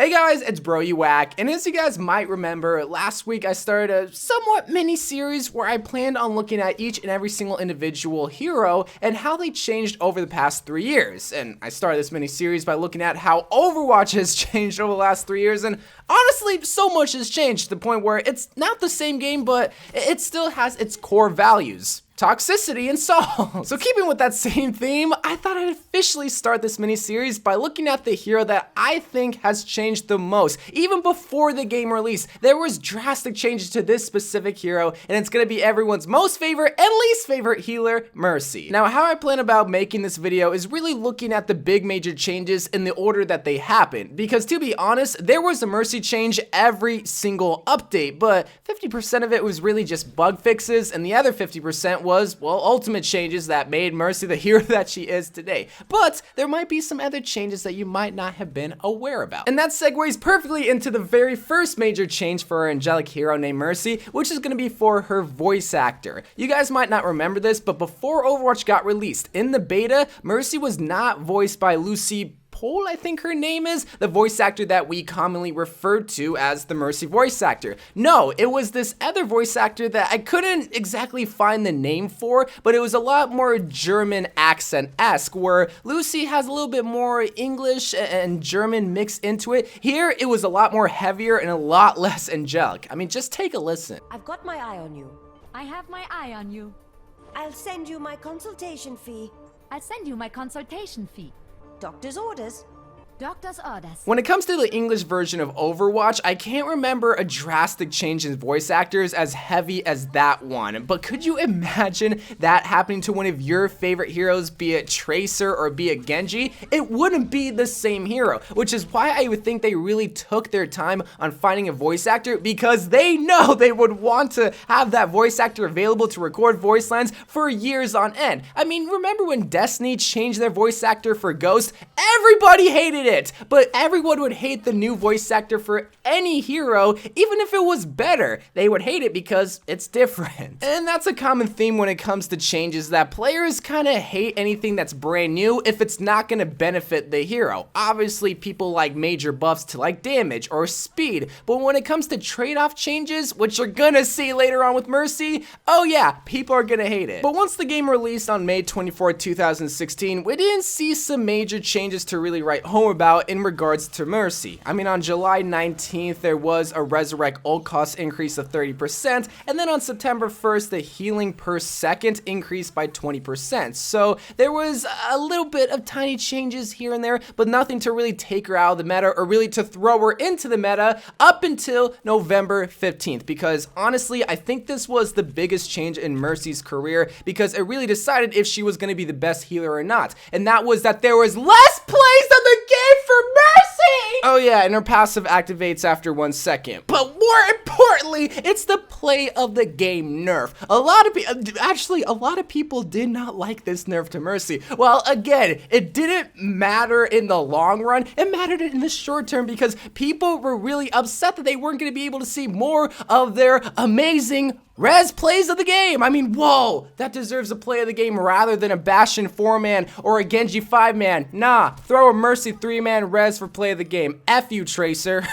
Hey guys, it's Bro You Whack, and as you guys might remember, last week I started a somewhat mini-series where I planned on looking at each and every single individual hero and how they changed over the past 3 years. And I started this mini-series by looking at how Overwatch has changed over the last 3 years, and honestly, so much has changed to the point where it's not the same game, but it still has its core values. Toxicity and Saul. So keeping with that same theme, I thought I'd officially start this mini-series by looking at the hero that I think has changed the most. Even before the game release, there was drastic changes to this specific hero, and it's gonna be everyone's most favorite and least favorite healer, Mercy. Now, how I plan about making this video is really looking at the big major changes in the order that they happened, because to be honest, there was a Mercy change every single update, but 50% of it was really just bug fixes, and the other 50% was, well, ultimate changes that made Mercy the hero that she is today. But there might be some other changes that you might not have been aware about. And that segues perfectly into the very first major change for our angelic hero named Mercy, which is going to be for her voice actor. You guys might not remember this, but before Overwatch got released, in the beta, Mercy was not voiced by Lucy Pohl, I think her name is, the voice actor that we commonly refer to as the Mercy voice actor. No, it was this other voice actor that I couldn't exactly find the name for, but it was a lot more German accent-esque, where Lucy has a little bit more English and German mixed into it. Here, it was a lot more heavier and a lot less angelic. I mean, just take a listen. I've got my eye on you. I have my eye on you. I'll send you my consultation fee. I'll send you my consultation fee. Doctor's orders. Doctor's orders. When it comes to the English version of Overwatch, I can't remember a drastic change in voice actors as heavy as that one, but could you imagine that happening to one of your favorite heroes, be it Tracer or be it Genji? It wouldn't be the same hero, which is why I would think they really took their time on finding a voice actor, because they know they would want to have that voice actor available to record voice lines for years on end. I mean, remember when Destiny changed their voice actor for Ghost? Everybody hated it, but everyone would hate the new voice actor for any hero, even if it was better. They would hate it because it's different. And that's a common theme when it comes to changes, that players kind of hate anything that's brand new if it's not going to benefit the hero. Obviously, people like major buffs to like damage or speed, but when it comes to trade-off changes, which you're gonna see later on with Mercy, oh yeah, people are gonna hate it. But once the game released on May 24, 2016, we didn't see some major changes to really write home about in regards to Mercy. I mean, on July 19th, there was a Resurrect ult cost increase of 30%, and then on September 1st, the healing per second increased by 20%. So there was a little bit of tiny changes here and there, but nothing to really take her out of the meta or really to throw her into the meta up until November 15th, because honestly, I think this was the biggest change in Mercy's career, because it really decided if she was going to be the best healer or not, and that was that there was less plays on the game for Mercy! Oh yeah, and her passive activates after 1 second. But more importantly, it's the play of the game nerf. A lot of people did not like this nerf to Mercy. Well, again, it didn't matter in the long run. It mattered in the short term because people were really upset that they weren't going to be able to see more of their amazing res plays of the game. I mean, whoa, that deserves a play of the game rather than a Bastion 4-man or a Genji 5-man. Nah, throw a Mercy 3-man res for play of the game. F you, Tracer.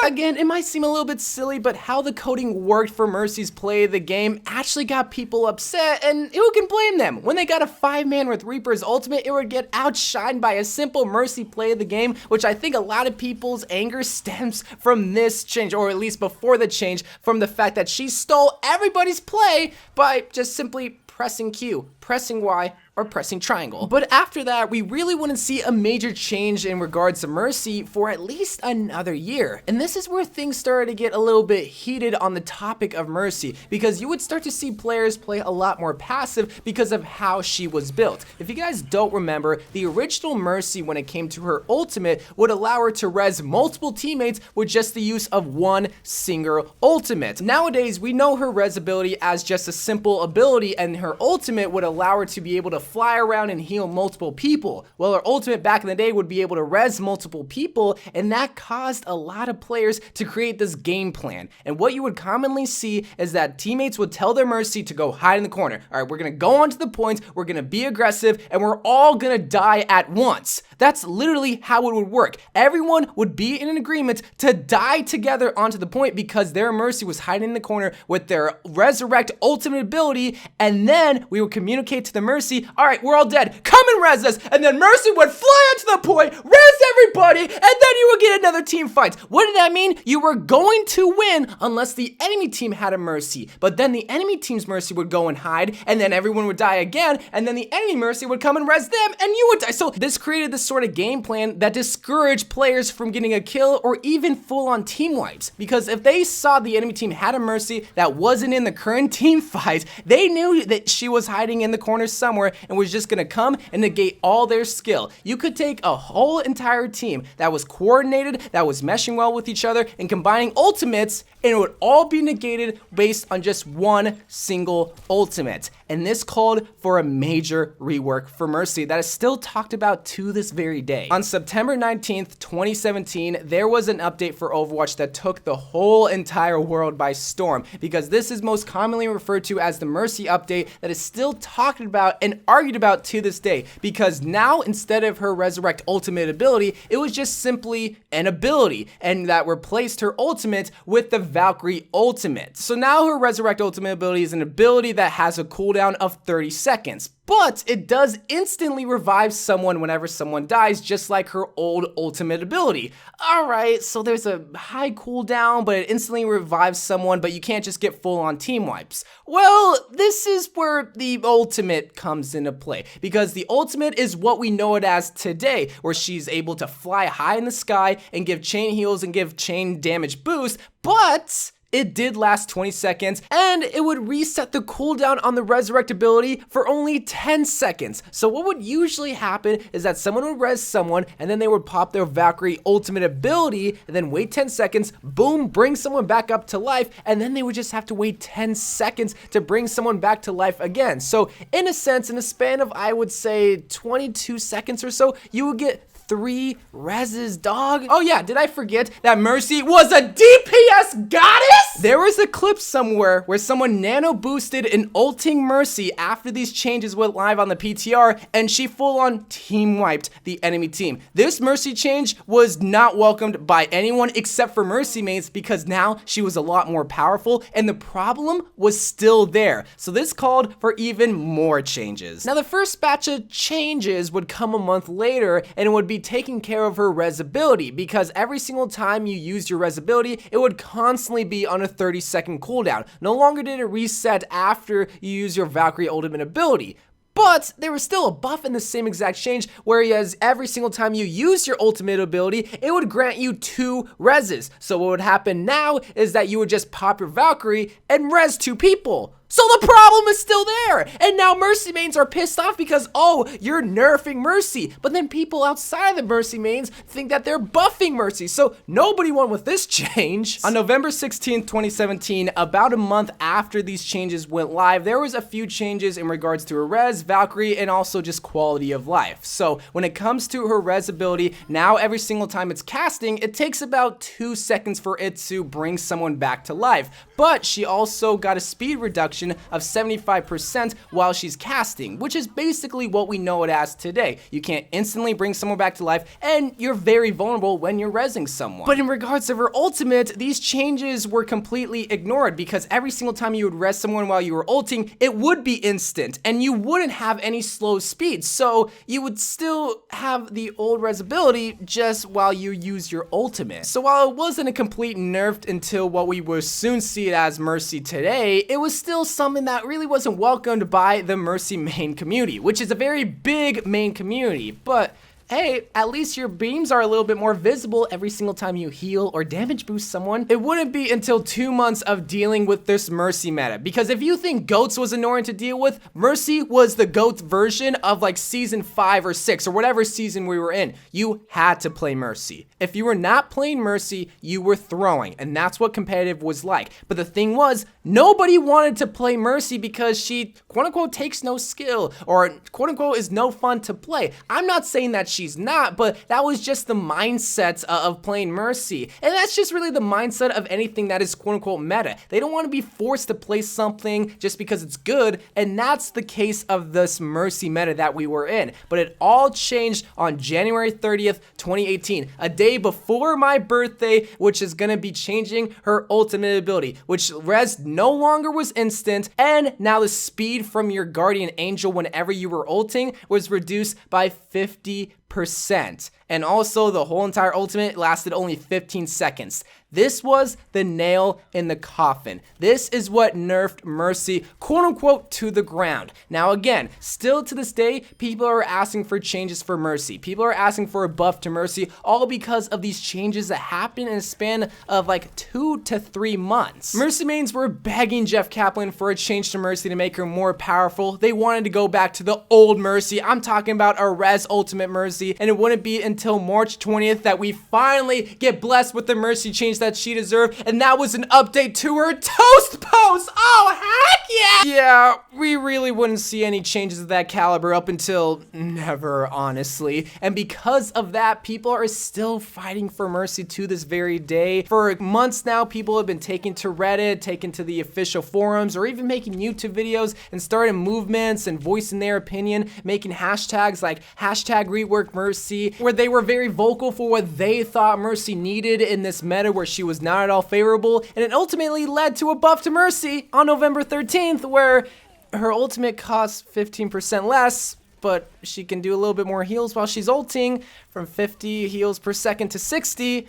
Again, it might seem a little bit silly, but how the coding worked for Mercy's play of the game actually got people upset, and who can blame them? When they got a 5-man with Reaper's ultimate, it would get outshined by a simple Mercy play of the game, which I think a lot of people's anger stems from this change, or at least before the change, from the fact that she stole everybody's play by just simply pressing Q, pressing Y, or pressing triangle. But after that, we really wouldn't see a major change in regards to Mercy for at least another year. And this is where things started to get a little bit heated on the topic of Mercy, because you would start to see players play a lot more passive because of how she was built. If you guys don't remember, the original Mercy, when it came to her ultimate, would allow her to res multiple teammates with just the use of one single ultimate. Nowadays, we know her res ability as just a simple ability, and her ultimate would allow her to be able to fly around and heal multiple people. Well, her ultimate back in the day would be able to res multiple people, and that caused a lot of players to create this game plan. And what you would commonly see is that teammates would tell their Mercy to go hide in the corner. All right, we're gonna go onto the points, we're gonna be aggressive, and we're all gonna die at once. That's literally how it would work. Everyone would be in an agreement to die together onto the point because their Mercy was hiding in the corner with their Resurrect ultimate ability, and then we would communicate to the Mercy, all right, we're all dead, come and res us, and then Mercy would fly onto the point, res everybody, and then you would get another team fight. What did that mean? You were going to win unless the enemy team had a Mercy, but then the enemy team's Mercy would go and hide, and then everyone would die again, and then the enemy Mercy would come and res them, and you would die. So this created this sort of game plan that discouraged players from getting a kill or even full-on team wipes, because if they saw the enemy team had a Mercy that wasn't in the current team fight, they knew that she was hiding in the corner somewhere and was just gonna come and negate all their skill. You could take a whole entire team that was coordinated, that was meshing well with each other, and combining ultimates, and it would all be negated based on just one single ultimate. And this called for a major rework for Mercy that is still talked about to this very day. On September 19th, 2017, there was an update for Overwatch that took the whole entire world by storm, because this is most commonly referred to as the Mercy update that is still talked about and argued about to this day, because now instead of her Resurrect ultimate ability, it was just simply an ability, and that replaced her ultimate with the Valkyrie ultimate. So now her Resurrect ultimate ability is an ability that has a cooldown of 30 seconds. But it does instantly revive someone whenever someone dies, just like her old ultimate ability. Alright, so there's a high cooldown, but it instantly revives someone, but you can't just get full-on team wipes. Well, this is where the ultimate comes into play, because the ultimate is what we know it as today, where she's able to fly high in the sky and give chain heals and give chain damage boost, but it did last 20 seconds, and it would reset the cooldown on the Resurrect ability for only 10 seconds. So what would usually happen is that someone would res someone, and then they would pop their Valkyrie ultimate ability, and then wait 10 seconds, boom, bring someone back up to life, and then they would just have to wait 10 seconds to bring someone back to life again. So in a sense, in a span of, I would say, 22 seconds or so, you would get 3 reses, dog. Oh yeah, did I forget that Mercy was a DPS goddess? There was a clip somewhere where someone nano boosted an ulting Mercy after these changes went live on the PTR, and she full on team wiped the enemy team. This Mercy change was not welcomed by anyone except for Mercy mains, because now she was a lot more powerful, and the problem was still there. So this called for even more changes. Now the first batch of changes would come a month later, and it would be taking care of her res ability, because every single time you used your res ability, it would constantly be on a 30-second cooldown. No longer did it reset after you use your Valkyrie ultimate ability. But there was still a buff in the same exact change, whereas every single time you use your ultimate ability, it would grant you 2 reses. So what would happen now is that you would just pop your Valkyrie and res 2 people. So the problem is still there, and now Mercy mains are pissed off because, oh, you're nerfing Mercy, but then people outside of the Mercy mains think that they're buffing Mercy, so nobody won with this change. On November 16th, 2017, about a month after these changes went live, there was a few changes in regards to her res, Valkyrie, and also just quality of life. So when it comes to her res ability, now every single time it's casting, it takes about 2 seconds for it to bring someone back to life, but she also got a speed reduction of 75% while she's casting, which is basically what we know it as today. You can't instantly bring someone back to life, and you're very vulnerable when you're rezzing someone. But in regards to her ultimate, these changes were completely ignored, because every single time you would res someone while you were ulting, it would be instant, and you wouldn't have any slow speed, so you would still have the old res ability just while you use your ultimate. So while it wasn't a complete nerf until what we will soon see it as Mercy today, it was still something that really wasn't welcomed by the Mercy main community, which is a very big main community. But hey, at least your beams are a little bit more visible every single time you heal or damage boost someone. It wouldn't be until 2 months of dealing with this Mercy meta, because if you think Goats was annoying to deal with, Mercy was the Goat version of like season 5 or 6 or whatever season we were in. You had to play Mercy. If you were not playing Mercy, you were throwing, and that's what competitive was like. But the thing was, nobody wanted to play Mercy because she quote unquote takes no skill, or quote unquote is no fun to play. I'm not saying that she's not, but that was just the mindset of playing Mercy. And that's just really the mindset of anything that is quote-unquote meta. They don't want to be forced to play something just because it's good, and that's the case of this Mercy meta that we were in. But it all changed on January 30th, 2018, a day before my birthday, which is going to be changing her ultimate ability, which res no longer was instant, and now the speed from your guardian angel whenever you were ulting was reduced by 50%. And also the whole entire ultimate lasted only 15 seconds. This was the nail in the coffin. This is what nerfed Mercy, quote unquote, to the ground. Now again, still to this day, people are asking for changes for Mercy. People are asking for a buff to Mercy, all because of these changes that happened in a span of like 2 to 3 months. Mercy mains were begging Jeff Kaplan for a change to Mercy to make her more powerful. They wanted to go back to the old Mercy. I'm talking about a res ultimate Mercy, and it wouldn't be until March 20th that we finally get blessed with the Mercy change that she deserved, and that was an update to her toast post. Oh, heck yeah! Yeah, we really wouldn't see any changes of that caliber up until never, honestly. And because of that, people are still fighting for Mercy to this very day. For months now, people have been taking to Reddit, taking to the official forums, or even making YouTube videos and starting movements and voicing their opinion, making hashtags like hashtag rework Mercy, where they were very vocal for what they thought Mercy needed in this meta where she was not at all favorable, and it ultimately led to a buff to Mercy on November 13th where her ultimate costs 15% less, but she can do a little bit more heals while she's ulting, from 50 heals per second to 60.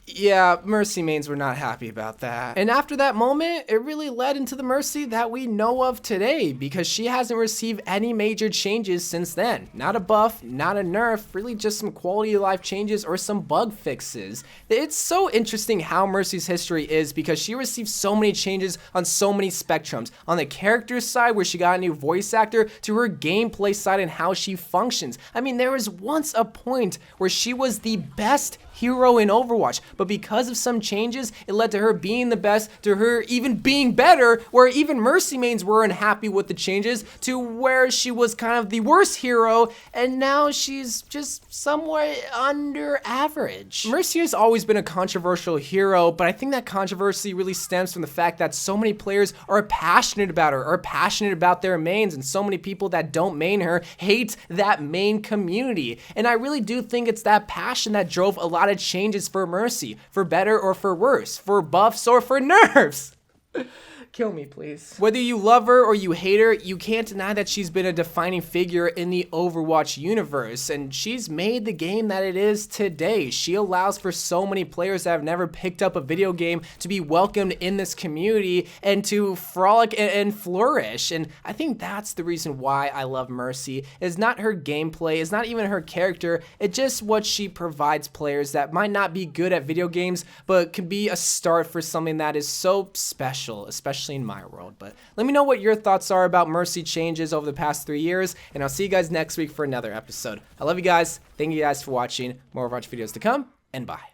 Yeah, Mercy mains were not happy about that. And after that moment, it really led into the Mercy that we know of today, because she hasn't received any major changes since then. Not a buff, not a nerf, really just some quality of life changes or some bug fixes. It's so interesting how Mercy's history is, because she received so many changes on so many spectrums. On the character side, where she got a new voice actor, to her gameplay side and how she functions. I mean, there was once a point where she was the best hero in Overwatch, but because of some changes, it led to her being the best, to her even being better, where even Mercy mains weren't happy with the changes, to where she was kind of the worst hero, and now she's just somewhat under average. Mercy has always been a controversial hero, but I think that controversy really stems from the fact that so many players are passionate about her, are passionate about their mains, and so many people that don't main her hate that main community. And I really do think it's that passion that drove a lot of changes for Mercy, for better or for worse, for buffs or for nerfs. Kill me, please. Whether you love her or you hate her, you can't deny that she's been a defining figure in the Overwatch universe, and she's made the game that it is today. She allows for so many players that have never picked up a video game to be welcomed in this community and to frolic and flourish. And I think that's the reason why I love Mercy. It's not her gameplay, it's not even her character, it's just what she provides players that might not be good at video games, but can be a start for something that is so special, especially in my world. But let me know what your thoughts are about Mercy changes over the past 3 years, and I'll see you guys next week for another episode. I love you guys. Thank you guys for watching. More Overwatch videos to come, and bye.